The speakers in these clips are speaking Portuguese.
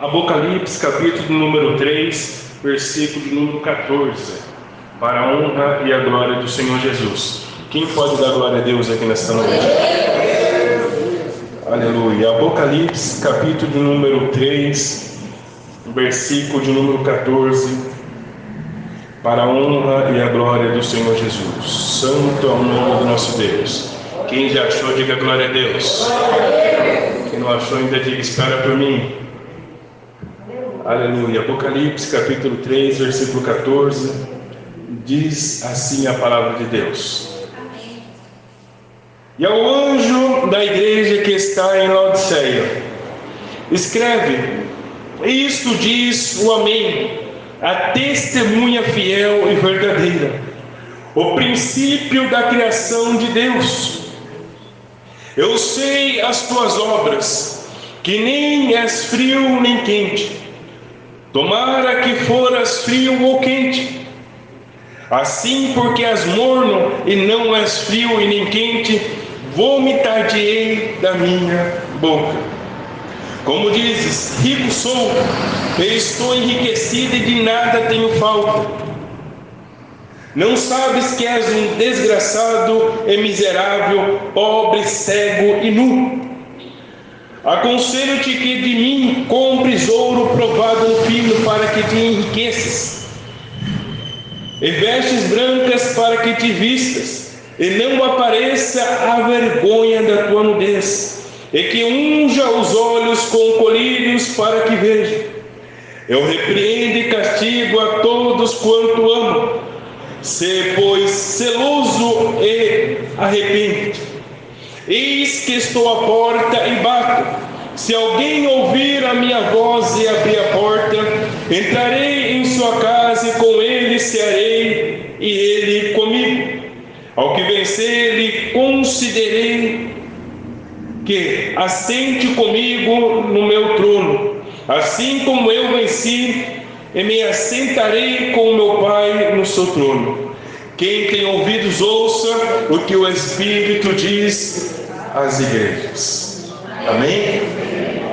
Apocalipse, capítulo número 3, versículo número 14. Para a honra e a glória do Senhor Jesus. Quem pode dar glória a Deus aqui nesta noite? Aleluia. Apocalipse, capítulo número 3, versículo de número 14. Para a honra e a glória do Senhor Jesus. Santo é o nome do nosso Deus. Quem já achou, diga glória a Deus. Quem não achou, ainda diga espera por mim. Aleluia. Apocalipse capítulo 3, versículo 14. Diz assim a palavra de Deus. E ao anjo da igreja que está em Laodiceia, escreve: isto diz o Amém, a testemunha fiel e verdadeira, o princípio da criação de Deus. Eu sei as tuas obras, que nem és frio nem quente. Tomara que foras frio ou quente. Assim, porque és morno e não és frio e nem quente, vomitar-te-ei da minha boca. Como dizes, rico sou, e estou enriquecido e de nada tenho falta. Não sabes que és um desgraçado e miserável, pobre, cego e nu? Aconselho-te que de mim compres ouro provado no fino para que te enriqueças, e vestes brancas para que te vistas, e não apareça a vergonha da tua nudez, e que unja os olhos com colírios para que vejam. Eu repreendo e castigo a todos quanto amo. Se, pois, zeloso e arrepende. Eis que estou à porta e bato. Se alguém ouvir a minha voz e abrir a porta, entrarei em sua casa e com ele cearei e ele comigo. Ao que vencer, lhe concederei que assente comigo no meu trono, assim como eu venci e me assentarei com o meu Pai no seu trono. Quem tem ouvidos, ouça o que o Espírito diz às igrejas. Amém?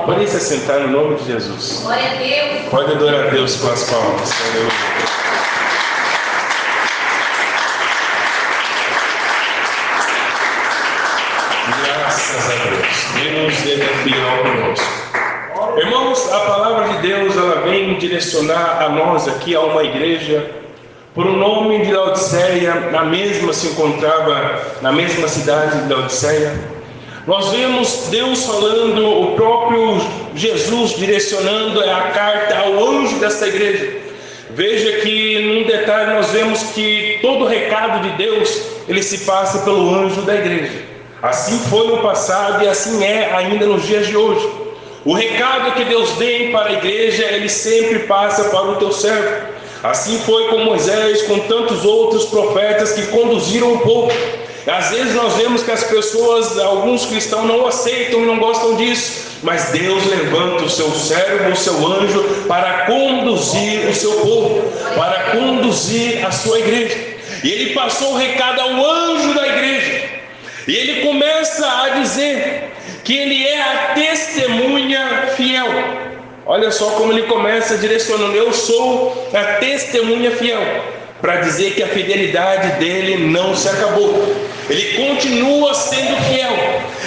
Pode se assentar no nome de Jesus. Glória a Deus. Pode adorar a Deus com as palmas. Aleluia. Graças a Deus. Deus ele é fiel conosco. Irmãos, a palavra de Deus ela vem direcionar a nós aqui a uma igreja por um nome de Laodiceia, se encontrava na mesma cidade de Laodiceia. Nós vemos Deus falando, o próprio Jesus direcionando a carta ao anjo dessa igreja. Veja que num detalhe nós vemos que todo o recado de Deus ele se passa pelo anjo da igreja. Assim foi no passado e assim é ainda nos dias de hoje. O recado que Deus tem para a igreja ele sempre passa para o teu servo. Assim foi com Moisés, com tantos outros profetas que conduziram o povo. Às vezes nós vemos que as pessoas, alguns cristãos não aceitam e não gostam disso, mas Deus levanta o seu servo, o seu anjo para conduzir o seu povo, para conduzir a sua igreja. E ele passou o recado ao anjo da igreja, e ele começa a dizer que ele é a testemunha fiel. Olha só como ele começa direcionando: eu sou a testemunha fiel, para dizer que a fidelidade dele não se acabou. Ele continua sendo fiel.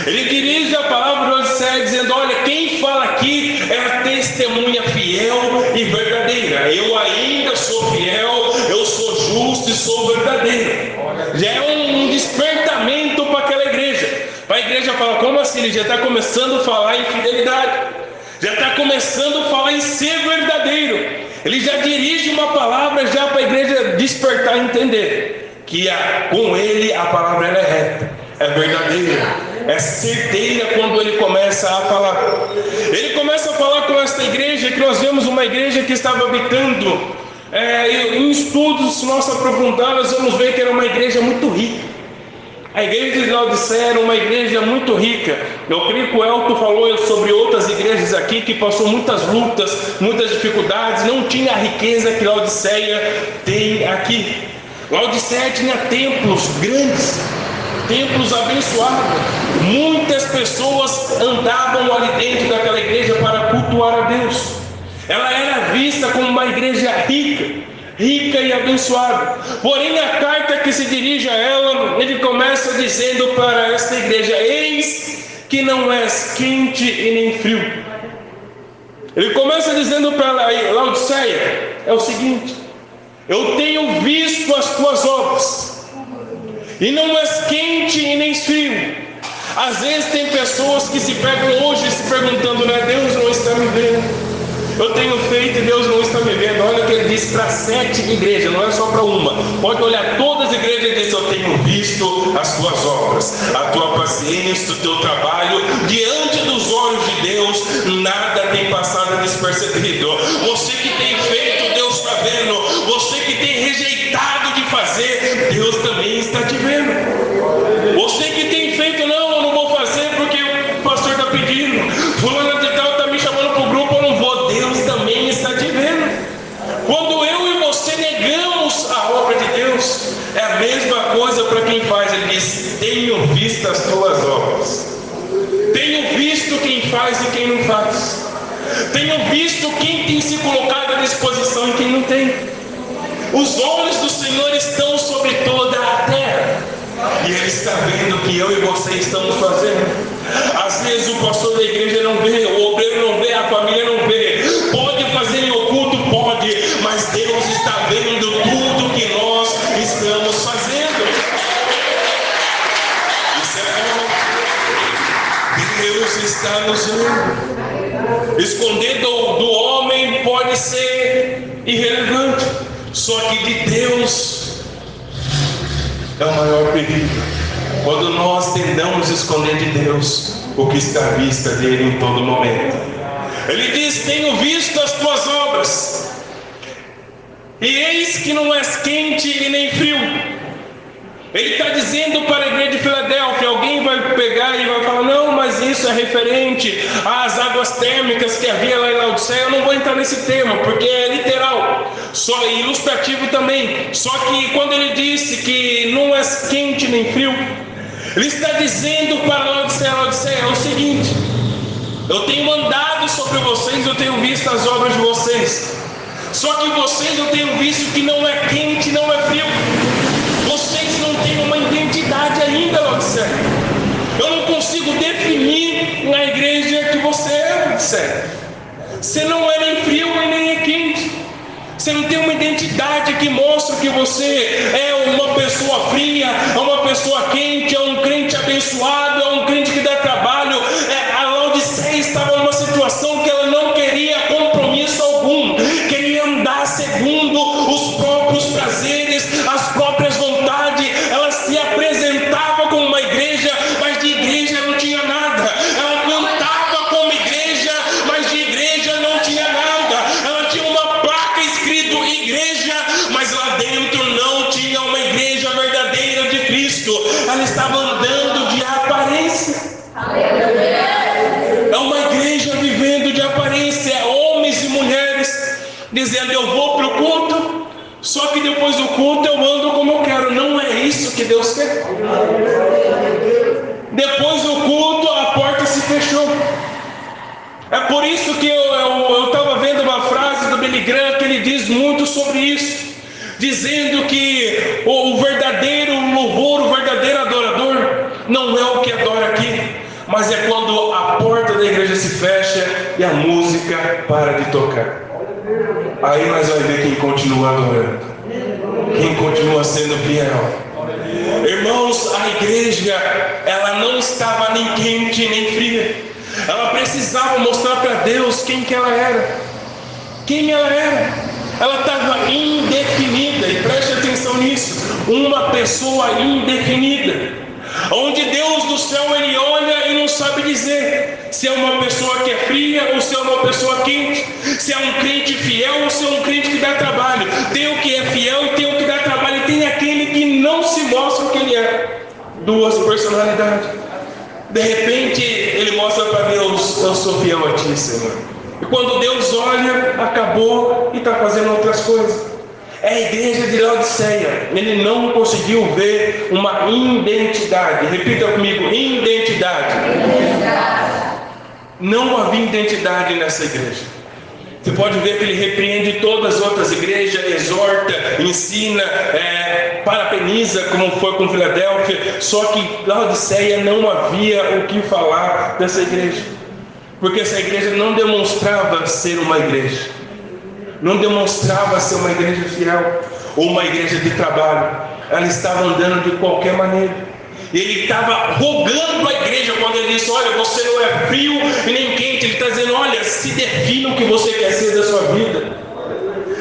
Ele dirige a palavra de Laodiceia dizendo: olha, quem fala aqui é a testemunha fiel e verdadeira. Eu ainda sou fiel, eu sou justo e sou verdadeiro. Já é um despertamento para aquela igreja. Para a igreja falar: como assim? Ele já está começando a falar em fidelidade, já está começando a falar em ser verdadeiro. Ele já dirige uma palavra já para a igreja despertar e entender que com ele a palavra ela é reta, é verdadeira, é certeira. Quando ele começa a falar, ele começa a falar com esta igreja, que nós vemos uma igreja que estava habitando, em estudos, se nós aprofundar, nós vamos ver que era uma igreja muito rica. A igreja de Laodiceia era uma igreja muito rica. Eu creio que o Elton falou sobre outras igrejas aqui que passou muitas lutas, muitas dificuldades, não tinha a riqueza que Laodiceia tem aqui. Laodiceia tinha templos grandes, templos abençoados. Muitas pessoas andavam ali dentro daquela igreja para cultuar a Deus. Ela era vista como uma igreja rica e abençoada. Porém, a carta que se dirige a ela, ele começa dizendo para esta igreja: eis que não és quente e nem frio. Ele começa dizendo para Laodiceia é o seguinte: eu tenho visto as tuas obras, e não és quente e nem frio. Às vezes tem pessoas que se pegam hoje se perguntando, né? Deus não está me vendo. Eu tenho feito e Deus não está me vendo. Olha o que ele disse para 7 igrejas, não é só para uma. Pode olhar todas as igrejas e diz: eu tenho visto as tuas obras, a tua paciência, o teu trabalho. Diante dos olhos de Deus, nada tem passado despercebido. Você que tem feito, Deus está vendo. Você que tem rejeitado de fazer, Deus também está te vendo. Você que tem feito, não, eu não vou fazer porque o pastor está pedindo. Fulano de tal está me chamando para o grupo, eu não vou. Deus também está te vendo. Quando eu e você negamos a obra de Deus, é a mesma coisa para quem faz. Ele diz: tenho visto as tuas obras, tenho visto quem faz e quem não faz, tenho visto quem tem se colocado à disposição e quem não tem. Os olhos do Senhor estão sobre toda a terra, e Ele está vendo o que eu e você estamos fazendo. Às vezes o pastor da igreja não vê, o obreiro não vê, a família não vê. Pode fazer em oculto? Pode, mas Deus está vendo tudo que nós estamos fazendo. Isso é bom. Deus está nos vendo. Esconder do homem pode ser irrelevante, só que de Deus é o maior perigo. Quando nós tentamos esconder de Deus o que está à vista dele em todo momento. Ele diz: tenho visto as tuas obras, e eis que não és quente e nem frio. Ele está dizendo para a igreja de Filadélfia. Alguém vai pegar e vai falar: não, mas isso é referente às águas térmicas que havia lá em Laodiceia. Eu não vou entrar nesse tema, porque é literal, só ilustrativo também. Só que quando ele disse que não és quente nem frio, ele está dizendo para Laodiceia é o seguinte: eu tenho andado sobre vocês, eu tenho visto as obras de vocês, só que vocês eu tenho visto que não é quente, não é frio. Vocês não têm uma identidade ainda, Laodiceia. Eu não consigo definir na igreja que você é, Laodiceia. Você não é nem frio e nem é quente. Você não tem uma identidade que mostra que você é uma pessoa fria, é uma pessoa quente, é um crente abençoado, é um crente que dá trabalho. A Laodiceia estava numa situação que ela não queria compromisso algum, queria andar segundo os próprios prazeres, as próprias vontades. Ela se apresentava como uma igreja, mas de igreja não tinha nada. Ela cantava como igreja, mas de igreja não tinha nada. Ela tinha uma placa escrito igreja, mas lá dentro não tinha uma igreja verdadeira de Cristo. Ela estava andando de aparência. É uma igreja vivendo de aparência, homens e mulheres dizendo: eu vou para o culto, só que depois do culto eu ando como eu quero. Não é isso que Deus quer. Depois do culto a porta se fechou. É por isso que eu estava vendo uma frase do Billy Graham que ele diz muito sobre isso, dizendo que o verdadeiro louvor, o verdadeiro adorador não é o que adora aqui, mas é quando a porta da igreja se fecha e a música para de tocar. Aí nós vamos ver quem continua adorando, quem continua sendo fiel. Irmãos, a igreja, ela não estava nem quente nem fria. Ela precisava mostrar para Deus quem que ela era. Quem ela era. Ela estava indefinida, e preste atenção nisso, uma pessoa indefinida, onde Deus do céu ele olha e não sabe dizer se é uma pessoa que é fria ou se é uma pessoa quente, se é um crente fiel ou se é um crente que dá trabalho. Tem o que é fiel e tem o que dá trabalho, e tem aquele que não se mostra o que ele é. Duas personalidades. De repente ele mostra para Deus: eu sou fiel a ti, Senhor. E quando Deus olha, acabou e está fazendo outras coisas. É a igreja de Laodiceia. Ele não conseguiu ver uma identidade. Repita comigo: identidade. Não havia identidade nessa igreja. Você pode ver que ele repreende todas as outras igrejas, exorta, ensina, parabeniza, como foi com Filadélfia. Só que Laodiceia não havia o que falar dessa igreja, porque essa igreja não demonstrava ser uma igreja, não demonstrava ser uma igreja fiel ou uma igreja de trabalho. Ela estava andando de qualquer maneira. Ele estava rogando a igreja quando ele disse: olha, você não é frio e nem quente. Ele está dizendo: olha, se defina o que você quer ser da sua vida.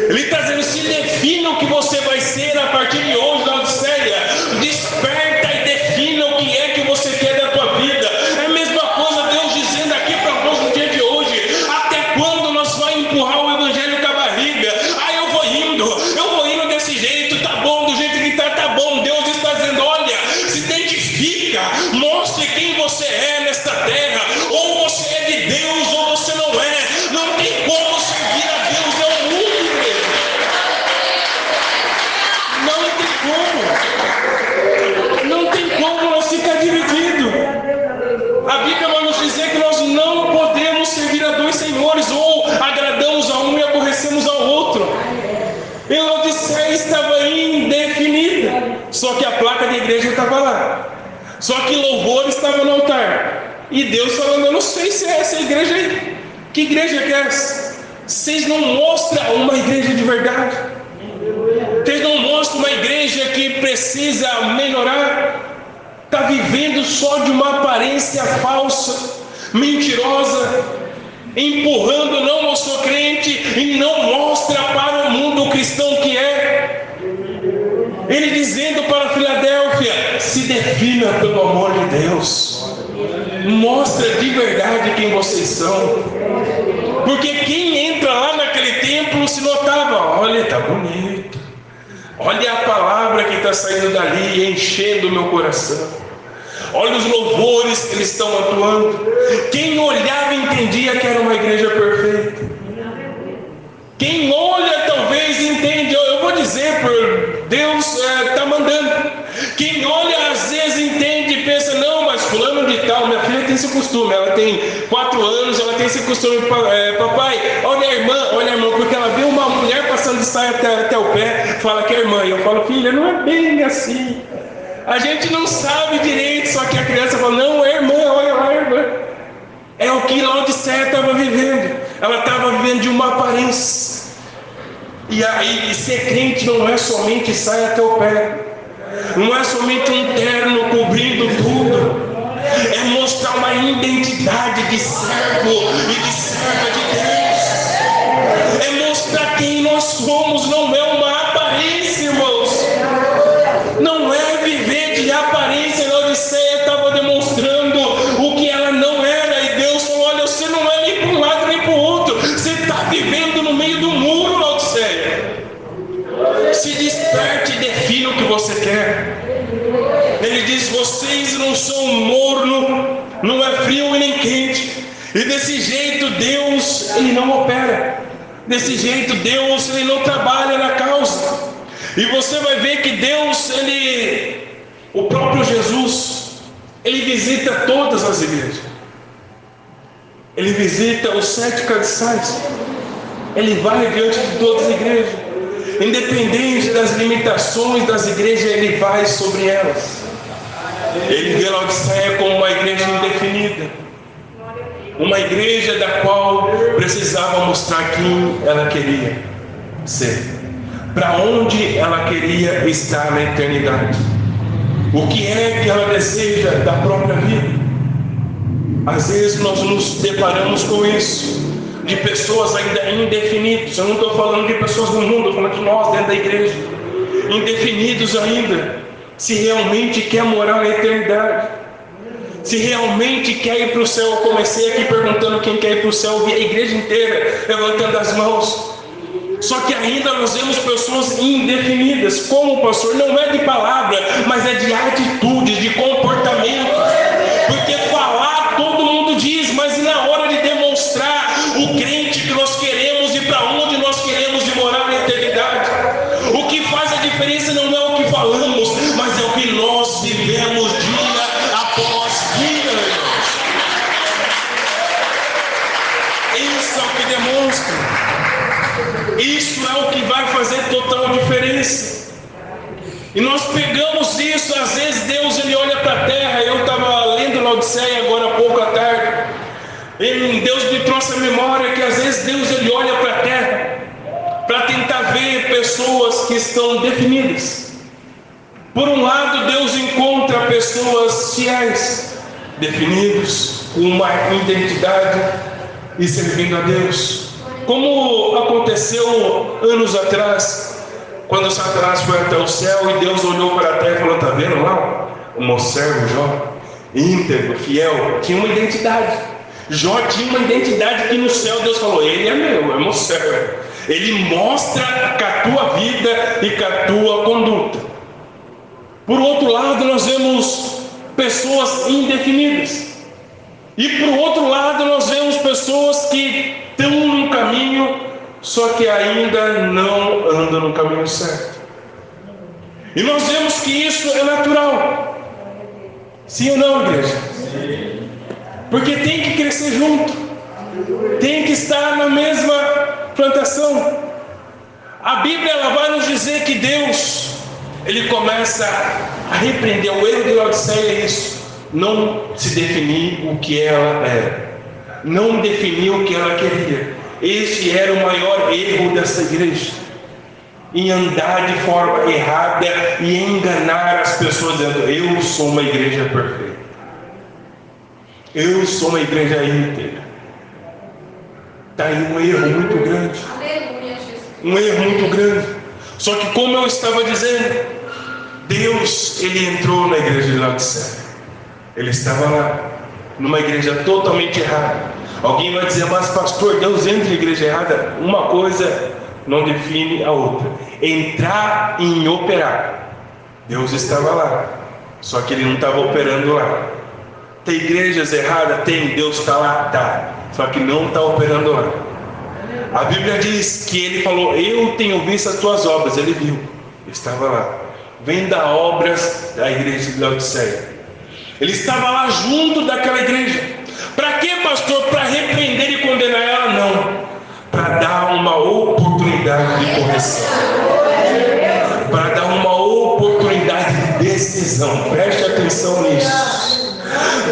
Ele está dizendo: se defina o que você vai ser a partir de hoje, Laodiceia. Desperta e defina o que é que você quer da tua vida. É a mesma coisa Deus dizendo aqui para nós no dia de hoje: até quando nós vamos empurrar o evangelho com a barriga? Eu vou indo desse jeito, tá bom, do jeito que tá bom. Deus está dizendo: olha, se identifica, mostre quem você é nesta terra. Ou você é de Deus ou você não é. Não tem como servir a Deus e ao mundo, igreja. Não tem como nós ficar divididos. A Bíblia vai nos dizer que nós não podemos servir a dois senhores, ou agradamos a um e aborrecemos ao outro. E Laodiceia estava indefinida, só que a placa de igreja estava lá, só que louvor estava no altar, e Deus falando: eu não sei se é essa igreja aí. Que igreja que é essa? Vocês não mostram uma igreja de verdade, vocês não mostram uma igreja que precisa melhorar. Está vivendo só de uma aparência falsa, mentirosa, empurrando: não, eu sou crente, e não mostra para o mundo o cristão que é. Ele dizendo para Filadélfia: se defina pelo amor de Deus, mostra de verdade quem vocês são. Porque quem entra lá naquele templo se notava: olha, está bonito, olha a palavra que está saindo dali, enchendo o meu coração. Olha os louvores que eles estão atuando. Quem olhava entendia que era uma igreja perfeita. Quem olha talvez entende. Eu vou dizer, por Deus está mandando. Quem olha às vezes entende e pensa: não, mas fulano de tal, minha filha tem esse costume, ela tem 4 anos, ela tem esse costume. Papai, olha a irmã, porque ela vê uma mulher passando de saia até o pé, fala que é irmã. E eu falo: filha, não é bem assim. A gente não sabe direito, só que a criança fala: não, é irmã, olha lá, irmã. É o que Laodiceia estava vivendo. Ela estava vivendo de uma aparência. E aí, ser crente não é somente sair até o pé, não é somente um terno cobrindo tudo, é mostrar uma identidade de servo e de serva de Deus, é mostrar quem nós somos, não é uma aparência, irmãos. Não é viver de aparência. Laodiceia estava demonstrando o que ela não era, e Deus falou: olha, você não é nem para um lado nem para o outro, você está vivendo no meio do muro, Laodiceia. Se desperte e defina o que você quer. Ele diz: vocês não são morno, não é frio e nem quente. E desse jeito Deus, ele não opera. Desse jeito Deus, ele não trabalha na causa. E você vai ver que Deus, o próprio Jesus, ele visita todas as igrejas. Ele visita os 7 cabeçais. Ele vai diante de todas as igrejas. Independente das limitações das igrejas, ele vai sobre elas. Ele vê Laodiceia como uma igreja indefinida, uma igreja da qual precisava mostrar quem ela queria ser, para onde ela queria estar na eternidade, o que é que ela deseja da própria vida. Às vezes nós nos deparamos com isso, de pessoas ainda indefinidas. Eu não estou falando de pessoas do mundo, estou falando de nós dentro da igreja, indefinidos ainda, se realmente quer morar na eternidade, se realmente quer ir para o céu. Eu comecei aqui perguntando quem quer ir para o céu, eu vi a igreja inteira levantando as mãos. Só que ainda nós vemos pessoas indefinidas. Como, pastor? Não é de palavra, mas é de atitudes, de comportamento. Porque falar todo mundo diz, mas na hora de demonstrar o crente que nós queremos e para onde nós queremos de morar na eternidade, o que faz a diferença não é o que falamos, mas é o que nós vivemos dia após dia, irmãos. Isso é o que demonstra. Isso é o que vai fazer total diferença. E nós pegamos isso. Às vezes Deus ele olha para a terra. Eu estava lendo Laodiceia agora há pouco à tarde. Deus me trouxe a memória que às vezes Deus ele olha para a terra para tentar ver pessoas que estão definidas. Por um lado, Deus encontra pessoas fiéis, definidos, com uma identidade e servindo a Deus. Como aconteceu anos atrás, quando Satanás foi até o céu e Deus olhou para a terra e falou: está vendo lá? O meu servo Jó, íntegro, fiel, tinha uma identidade. Jó tinha uma identidade que no céu Deus falou: ele é meu servo. Ele mostra com a tua vida e com a tua conduta. Por outro lado, nós vemos pessoas indefinidas. E por outro lado, nós vemos pessoas que estão no caminho, só que ainda não andam no caminho certo. E nós vemos que isso é natural. Sim ou não, igreja? Sim. Porque tem que crescer junto. Tem que estar na mesma plantação. A Bíblia ela vai nos dizer que Deus ele começa a repreender. O erro de Laodiceia é isso: não se definir o que ela era, não definir o que ela queria. Esse era o maior erro dessa igreja, em andar de forma errada e enganar as pessoas dizendo: eu sou uma igreja perfeita, eu sou uma igreja íntegra. Está aí um erro muito grande. Um erro muito grande. Só que, como eu estava dizendo, Deus ele entrou na igreja de Laodiceia. Ele estava lá, numa igreja totalmente errada. Alguém vai dizer: mas pastor, Deus entra em igreja errada? Uma coisa não define a outra. Entrar em operar. Deus estava lá, só que ele não estava operando lá. Tem igrejas erradas? Tem. Deus está lá? Tá. Só que não está operando lá. A Bíblia diz que ele falou: eu tenho visto as tuas obras. Ele viu, estava lá. Venda obras da igreja de Laodiceia. Ele estava lá junto daquela igreja. Para quê, pastor? Para repreender e condenar ela? Não. Para dar uma oportunidade de correção. Para dar uma oportunidade de decisão. Preste atenção nisso.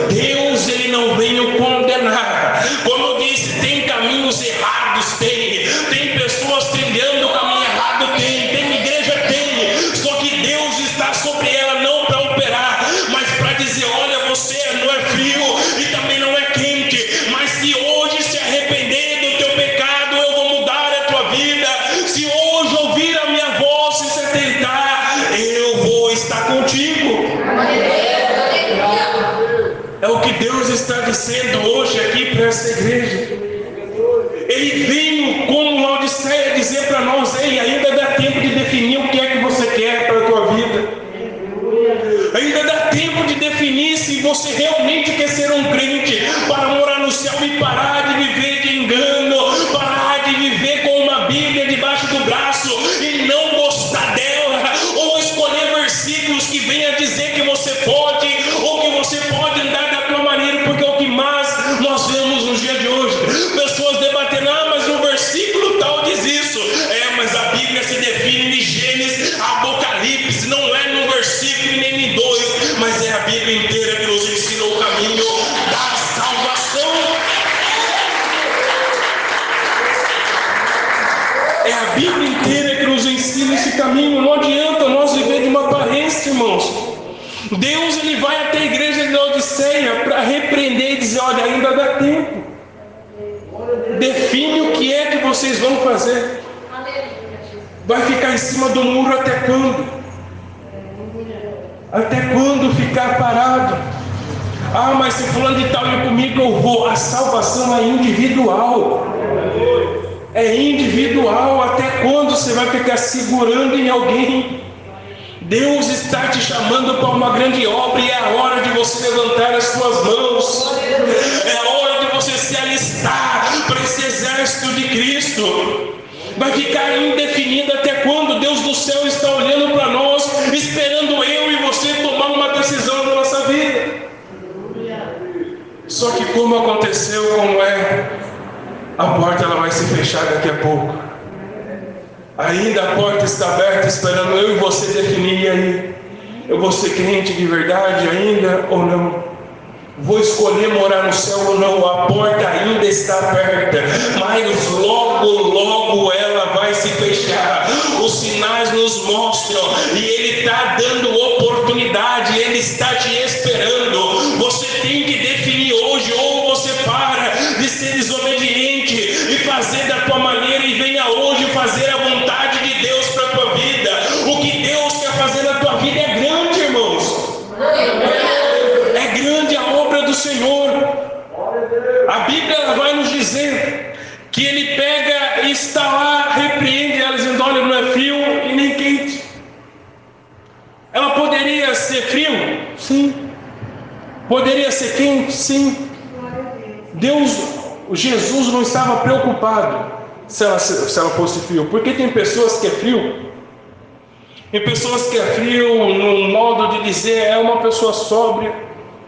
Deus ele não veio condenar. Como eu disse, tem caminhos errados, tem pessoas trilhando o caminho errado, tem igreja, tem. Só que Deus está sobre ela não para operar, mas para dizer: olha, você não é frio e também não é quente, mas se hoje se arrepender do teu pecado, eu vou mudar a tua vida. Se hoje ouvir a minha voz e se tentar, eu vou estar contigo. É o que Deus está dizendo hoje aqui para essa igreja. Ele veio como Laodiceia dizer para nós: ei, ainda dá tempo de definir o que é que você quer para a tua vida. Ainda dá tempo de definir se você realmente quer ser um crente para morar no céu e parar de viver de engano, parar de viver com uma Bíblia debaixo do braço e não gostar dela, ou escolher versículos que venham dizer que você pode, ou que você pode andar da tua maneira, porque é o que mais nós vemos nos dias de hoje. Pessoas debatendo: ah, mas o versículo tal diz isso. Mas a Bíblia se define de Gênesis a Apocalipse, não é num versículo nem em dois, mas é a Bíblia inteira que nos ensina o caminho da salvação. É a Bíblia inteira que nos ensina esse caminho. Não adianta nós viver de uma aparência, irmãos. Deus ele vai até a igreja de Laodiceia para repreender e dizer: olha, ainda dá tempo. Define o que é que vocês vão fazer. Vai ficar em cima do muro até quando? Até quando ficar parado? Ah, mas se fulano de tal ir comigo, eu vou. A salvação é individual. É individual. Até quando você vai ficar segurando em alguém? Deus está te chamando para uma grande obra e é a hora de você levantar as suas mãos. É a hora de você se alistar para esse exército de Cristo. Vai ficar indefinido até quando? Deus do céu está olhando para nós, esperando eu e você tomar uma decisão na nossa vida. Só que como aconteceu, como é, a porta ela vai se fechar daqui a pouco. Ainda a porta está aberta, esperando eu e você definir aí. Eu vou ser crente de verdade ainda ou não? Vou escolher morar no céu ou não? A porta ainda está aberta, mas logo ela vai se fechar. Os sinais nos mostram e Ele está dando oportunidade, Ele está te esperando. Você tem que definir hoje, ou você para de ser desobediente e fazer da tua maneira e venha hoje fazer a vontade de Deus para a tua vida. O que Deus quer fazer na tua vida é grande, irmãos. É grande a obra do Senhor. A Bíblia ela vai nos dizer que Ele pega e está lá, repreende ela, dizendo: olha, não é frio e nem quente. Ela poderia ser frio? Sim. Poderia ser quente? Sim. Jesus não estava preocupado se ela fosse frio, porque tem pessoas que é frio. Tem pessoas que é frio, no modo de dizer, é uma pessoa sóbria,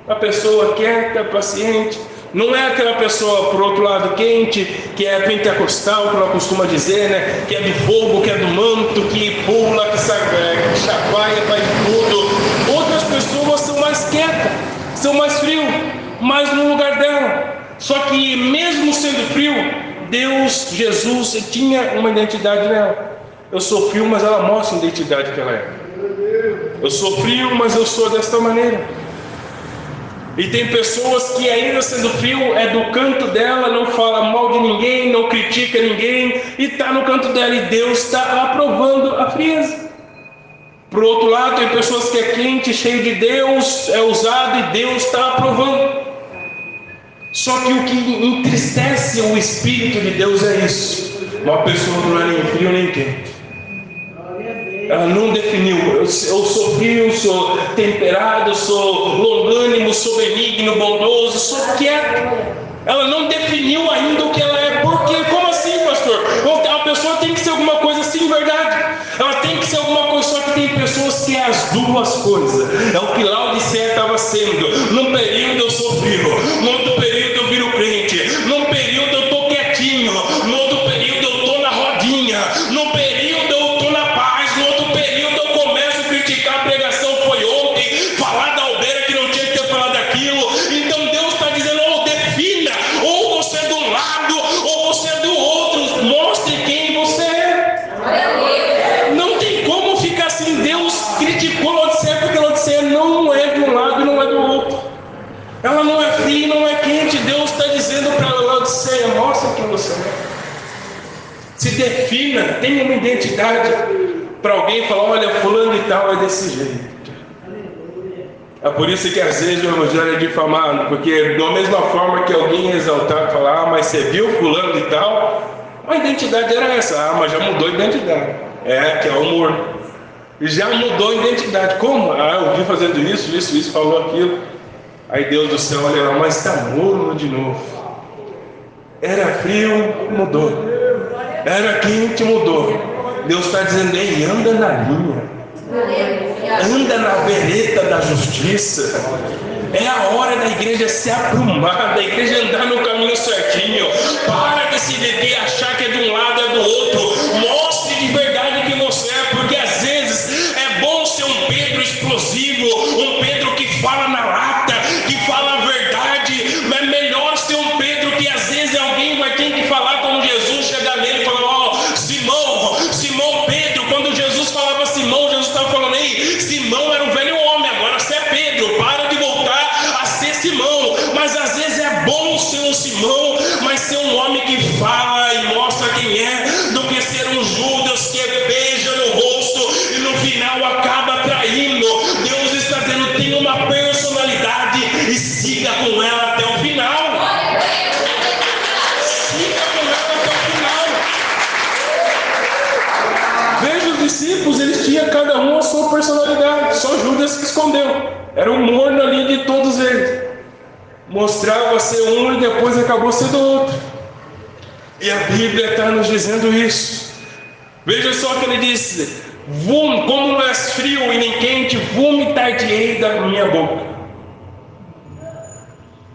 uma pessoa quieta, paciente. Não é aquela pessoa, por outro lado, quente, que é pentecostal, que ela costuma dizer, né? Que é do fogo, que é do manto, que pula, que chacoalha, faz tudo. Outras pessoas são mais quietas, são mais frios, mais no lugar dela. Só que mesmo sendo frio, Jesus tinha uma identidade nela. Eu sou frio, mas ela mostra a identidade que ela é. Eu sou frio, mas eu sou desta maneira. E tem pessoas que ainda sendo frio, é do canto dela, não fala mal de ninguém, não critica ninguém, e está no canto dela, e Deus está aprovando a frieza. Por outro lado, tem pessoas que é quente, cheio de Deus, é usado, e Deus está aprovando. Só que o que entristece o Espírito de Deus é isso: uma pessoa não é nem frio nem quente. Ela não definiu: eu sou frio, sou temperado, sou longânimo, sou benigno, bondoso, sou quieto. Ela não definiu ainda o que ela é. Por quê? Como assim, pastor? A pessoa tem que ser alguma coisa assim, verdade? Ela tem que ser alguma coisa, só que tem pessoas que é as duas coisas. É o que Laodiceia estava sendo. Num período eu sou frio, no outro período eu viro crente, num período eu estou quietinho, no outro período eu estou na rodinha, num período eu estou na paz, no outro período eu começo a criticar. A pregação foi ontem, falar da aldeira que não tinha que ter falado daquilo. Então Deus está dizendo: ou defina, ou você é de um lado, ou você é do outro. Mostre quem você é. Não tem como ficar assim. Deus criticou Laodiceia porque Laodiceia não é de um lado e não é do outro. Ela não é fria e não é quente. Deus está dizendo para Laodiceia: mostra quem você é. Se defina, tenha uma identidade. Para alguém falar: olha, fulano e tal é desse jeito. É por isso que às vezes o evangelho é difamado, porque da mesma forma que alguém é exaltado, falar: ah, mas você viu fulano e tal? A identidade era essa. Ah, mas já mudou a identidade. Que é o humor. E já mudou a identidade. Como? Ah, eu vi fazendo isso, falou aquilo. Aí Deus do céu, olha lá, mas está morno de novo. Era frio, mudou. Era quente, mudou. Deus está dizendo: ei, anda na linha, anda na vereda da justiça. É a hora da igreja se aprumar, da igreja andar no caminho certinho. Para de se beber, achar que é de um lado, é do outro. Mostre de verdade quem você é, porque às vezes é bom ser um Pedro explosivo, um Pedro que fala na lata, que fala a verdade. Mas é melhor ser um Pedro que às vezes alguém vai ter que falar como Jesus, chegar nele e falar: ó, Simão Pedro. Quando Jesus falava Simão, Jesus estava falando: ei, Simão era um velho homem, agora você é Pedro, para de voltar a ser Simão. Mas às vezes é bom ser um Simão, mas ser um homem que fala e mostra quem é, do que ser um Judas que beija no rosto e no final acaba traindo. Deus está dizendo: tenha uma personalidade e siga com ela até o final. Siga com ela até o final. Veja, os discípulos, eles tinham cada um a sua personalidade. Só Judas que escondeu. Era o morno ali de todos eles. Mostrava ser um e depois acabou sendo outro. E a Bíblia está nos dizendo isso. Veja só que ele disse: como não és frio e nem quente, vomitar-te-ei da minha boca.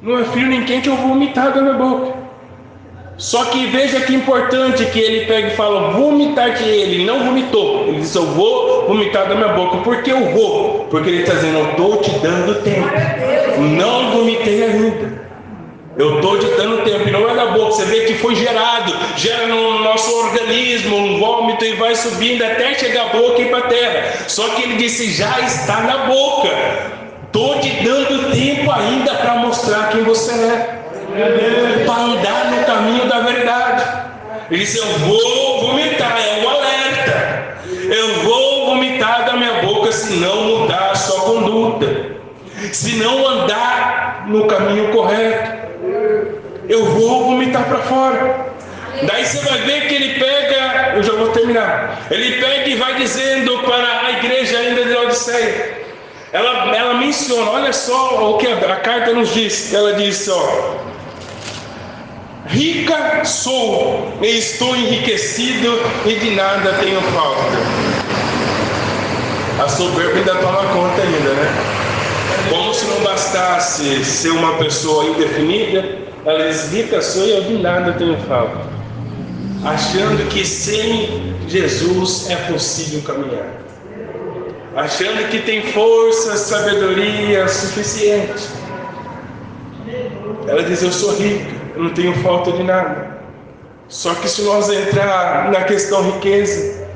Não é frio nem quente, eu vou vomitar da minha boca. Só que veja que importante que ele pega e fala, vomitar, que ele não vomitou. Ele disse, eu vou vomitar da minha boca. Por que eu vou? Porque ele está dizendo, eu estou te dando tempo. Não vomitei ainda. Eu estou te dando tempo, e não é da boca. Você vê que foi gerado, gera no nosso organismo um vômito e vai subindo até chegar a boca e ir para a terra. Só que ele disse, já está na boca. Estou te dando tempo ainda para mostrar quem você é. Para andar no caminho da verdade. Ele disse, eu vou vomitar, é um alerta. Eu vou vomitar da minha boca se não mudar a sua conduta, se não andar no caminho correto. Eu vou vomitar para fora. Daí você vai ver que ele pega, eu já vou terminar. Ele pega e vai dizendo para a igreja ainda de Laodiceia. Ela menciona, olha só o que a carta nos diz. Ela diz, rica sou e estou enriquecido e de nada tenho falta. A soberba ainda toma conta ainda, né? Como se não bastasse ser uma pessoa indefinida, ela diz, rica sou e eu de nada tenho falta. Achando que sem Jesus é possível caminhar. Achando que tem força, sabedoria suficiente. Ela diz, eu sou rica, eu não tenho falta de nada. Só que se nós entrar na questão riqueza,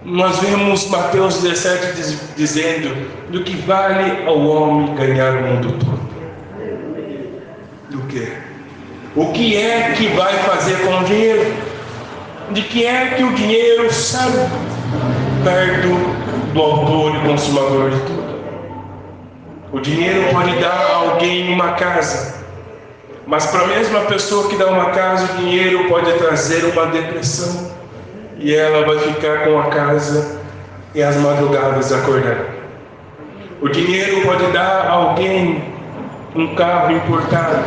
nós vemos Mateus 17 dizendo, do que vale ao homem ganhar o mundo todo? Do quê? O que é que vai fazer com o dinheiro? De que é que o dinheiro serve? Perto do autor e consumador de tudo. O dinheiro pode dar a alguém uma casa, mas para a mesma pessoa que dá uma casa, o dinheiro pode trazer uma depressão, e ela vai ficar com a casa e as madrugadas acordar. O dinheiro pode dar a alguém um carro importado,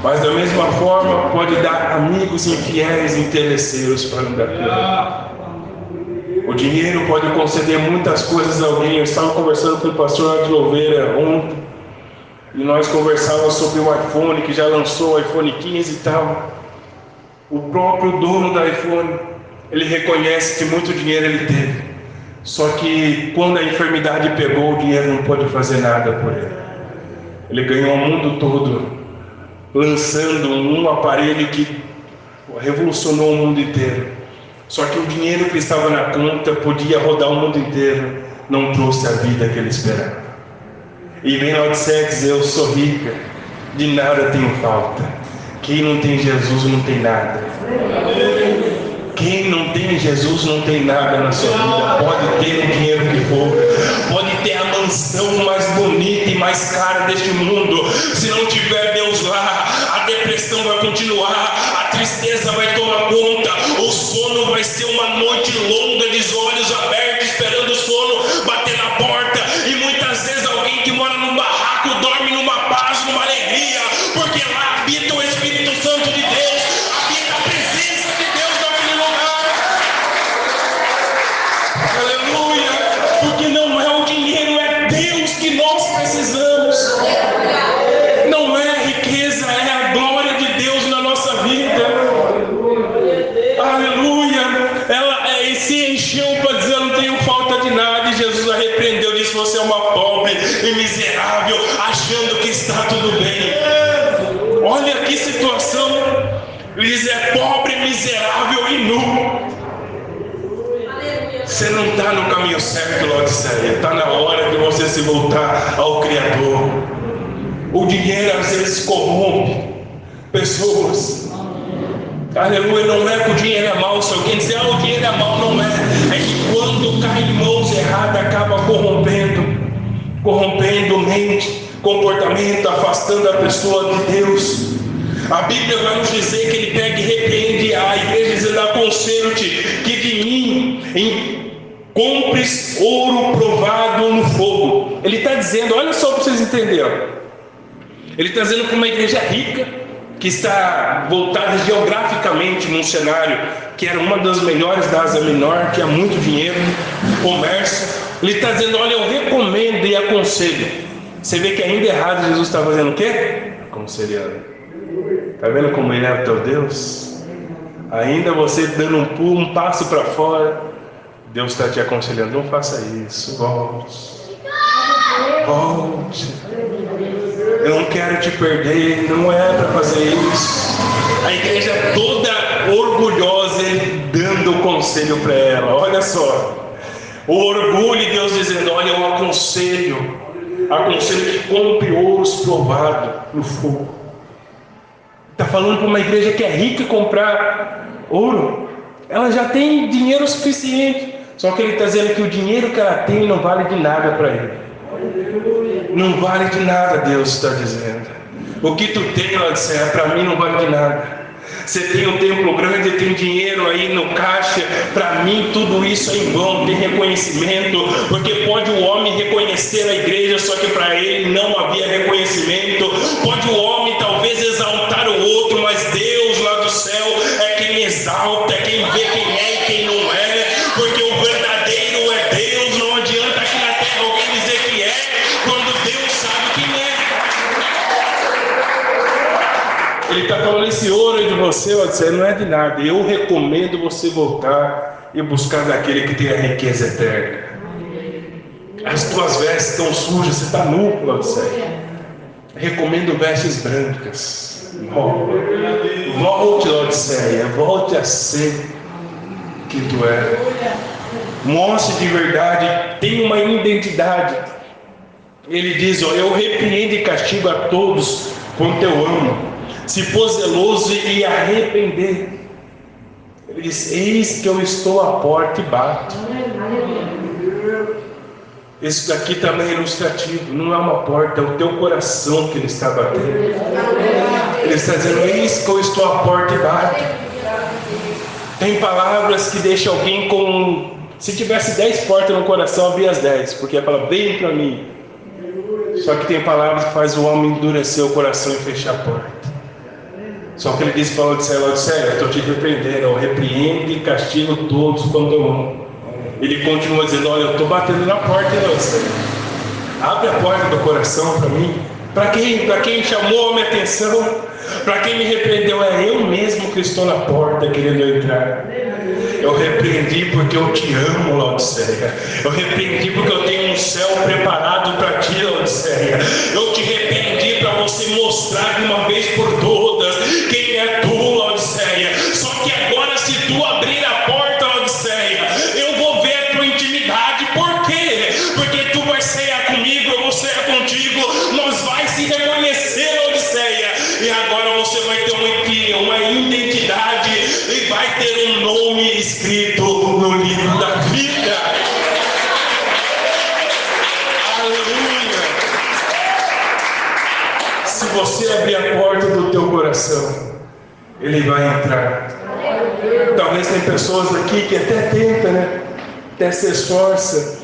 mas da mesma forma pode dar amigos infiéis e interesseiros para andar com ele. O dinheiro pode conceder muitas coisas a alguém. Eu estava conversando com o pastor de Louveira ontem, e nós conversávamos sobre o iPhone, que já lançou o iPhone 15 e tal. O próprio dono do iPhone, ele reconhece que muito dinheiro ele teve, só que quando a enfermidade pegou, o dinheiro não pode fazer nada por ele. Ele ganhou o mundo todo, lançando um aparelho que revolucionou o mundo inteiro. Só que o dinheiro que estava na conta podia rodar o mundo inteiro, não trouxe a vida que ele esperava. E vem Laodiceia dizer, eu sou rica, de nada tenho falta. Quem não tem Jesus não tem nada. Quem não tem Jesus não tem nada na sua vida. Pode ter o dinheiro que for, pode ter a mansão mais bonita e mais cara deste mundo. Se não tiver Deus lá, a depressão vai continuar, a tristeza vai tomar conta, o sono vai ser uma noite longa de olhos abertos, esperando o sono bater na porta. E muitas vezes alguém que mora num barraco dorme numa paz, numa alegria, porque lá habita o Espírito Santo de Deus, habita a presença de Deus naquele lugar. Aleluia! Porque não é o dinheiro, é Deus que nós precisamos. Não é a riqueza, é a glória de Deus na nossa vida. Aleluia! Ela se encheu para dizer, eu não tenho falta de nada, e Jesus a repreendeu, disse, você é uma pobre e miserável, achando que está tudo bem. Olha que situação. Ele diz, é pobre, miserável e nu. Você não está no caminho certo, Laodiceia. Está na hora de você se voltar ao Criador. O dinheiro às vezes corrompe pessoas. Aleluia, não é que o dinheiro é mau. Se alguém dizer, o dinheiro é mau, não é. É que quando cai em mãos erradas, acaba corrompendo mente, comportamento, afastando a pessoa de Deus. A Bíblia vai nos dizer que ele pega e repreende a igreja, dizendo, aconselho-te que de mim compres ouro provado no fogo. Ele está dizendo, olha só para vocês entenderem. Ele está dizendo que uma igreja rica, que está voltada geograficamente num cenário que era uma das melhores da Ásia Menor, que há muito dinheiro, comércio. Ele está dizendo, olha, eu recomendo e aconselho. Você vê que ainda errado Jesus está fazendo o quê? Aconselhando. Está vendo como ele é o teu Deus? ainda você dando um pulo, um passo para fora, Deus está te aconselhando, não faça isso, volte. Volte. Eu não quero te perder, não é para fazer isso. A igreja toda orgulhosa, ele dando o conselho para ela. Olha só, o orgulho de Deus dizendo: olha, eu aconselho que compre ouros provado no fogo. Está falando para uma igreja que é rica comprar ouro. Ela já tem dinheiro suficiente. Só que ele está dizendo que o dinheiro que ela tem não vale de nada para ele. Não vale de nada, Deus está dizendo. O que tu tem, Laodiceia, para mim não vale de nada. Você tem um templo grande, tem dinheiro aí no caixa, para mim tudo isso é em vão, tem reconhecimento, porque pode o homem reconhecer a igreja, só que para ele não havia reconhecimento. Pode o homem talvez exaltar o outro, mas Deus lá do céu é quem exalta, é quem vê quem é e quem não é, porque o verdadeiro é Deus. Não adianta aqui na terra alguém dizer que é, quando Deus sabe quem é. Ele está falando: esse ouro aí de você, Laodiceia, não é de nada. Eu recomendo você voltar e buscar daquele que tem a riqueza eterna. As tuas vestes estão sujas, você está nu, Laodiceia. Recomendo vestes brancas. Volte, Laodiceia, volte a ser quem tu é. Mostre de verdade, tenha uma identidade. Ele diz: ó, eu repreendo e castigo a todos quanto eu amo. Se for zeloso e arrepender. Ele diz: eis que eu estou à porta e bato. Isso daqui também é ilustrativo, não é uma porta, é o teu coração que ele está batendo. Ele está dizendo: eis que eu estou à porta e bato. Tem palavras que deixam alguém com... Se tivesse 10 portas no coração, abria as 10, porque a palavra: vem para mim. Só que tem palavras que faz o homem endurecer o coração e fechar a porta. Só que ele disse para Laodiceia: Laodiceia, eu estou te repreendendo, eu repreendo e castigo todos quando eu amo. Ele continua dizendo: olha, eu estou batendo na porta, Laodiceia. Abre a porta do coração para mim. Para quem chamou a minha atenção, para quem me repreendeu, é eu mesmo que estou na porta querendo entrar. Eu repreendi porque eu te amo, Laodiceia. Eu repreendi porque eu tenho um céu preparado para ti, Laodiceia. Eu te repreendi para você mostrar de uma vez por todas quem é tu, Laodiceia. Só que agora, se tu abrir a porta, Laodiceia, eu vou ver a tua intimidade. Por quê? Porque tu vai cear comigo, eu vou cear contigo. Nós vai se reconhecer, Laodiceia. E agora você vai ter uma identidade e vai ter um nome escrito no livro da vida. Aleluia! Se você abrir a porta do teu coração, ele vai entrar. Talvez tem pessoas aqui que até tentam, né? Até se esforça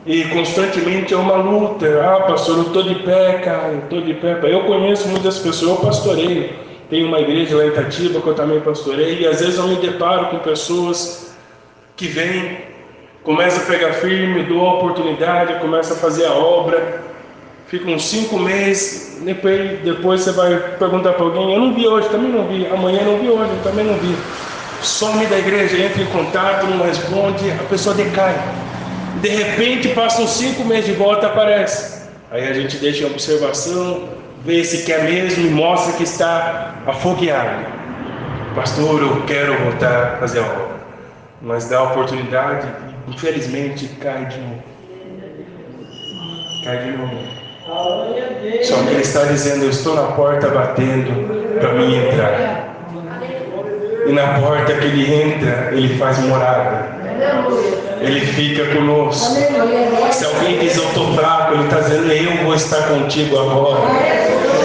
e constantemente é uma luta. Ah, pastor, eu estou de pé, cara, eu estou de pé. Eu conheço muitas pessoas, eu pastoreio. Tem uma igreja lá em Itatiba que eu também pastorei, e às vezes eu me deparo com pessoas que vêm, começam a pegar firme, dou a oportunidade, começa a fazer a obra, fica uns 5 meses, depois você vai perguntar para alguém: eu não vi hoje, também não vi, amanhã não vi hoje, também não vi. Some da igreja, entra em contato, não responde, a pessoa decai. De repente, passa uns 5 meses, de volta aparece. Aí a gente deixa em observação, vê se quer mesmo e mostra que está afogueado. Pastor, eu quero voltar a fazer a obra. Mas dá a oportunidade e infelizmente cai de novo. Cai de novo. Só que ele está dizendo: eu estou na porta batendo para mim entrar. E na porta que ele entra, ele faz morada. Ele fica conosco. Se alguém diz: eu estou fraco, ele está dizendo: eu vou estar contigo agora.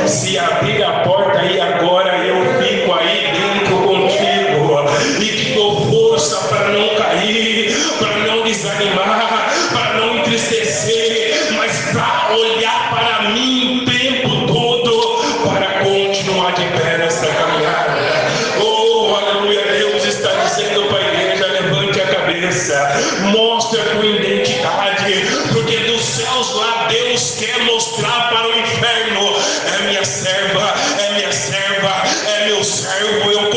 Se abrir a porta aí agora, eu fico aí dentro contigo. E te dou força para não cair, para não desanimar, para não entristecer, mas para olhar para mim o tempo todo, para continuar de pé nesta caminhada. Oh, aleluia! Deus está dizendo para a igreja: levante a cabeça, mostre a tua identidade, porque dos céus lá Deus quer mostrar para o inferno: é minha serva, é minha serva, é meu servo, eu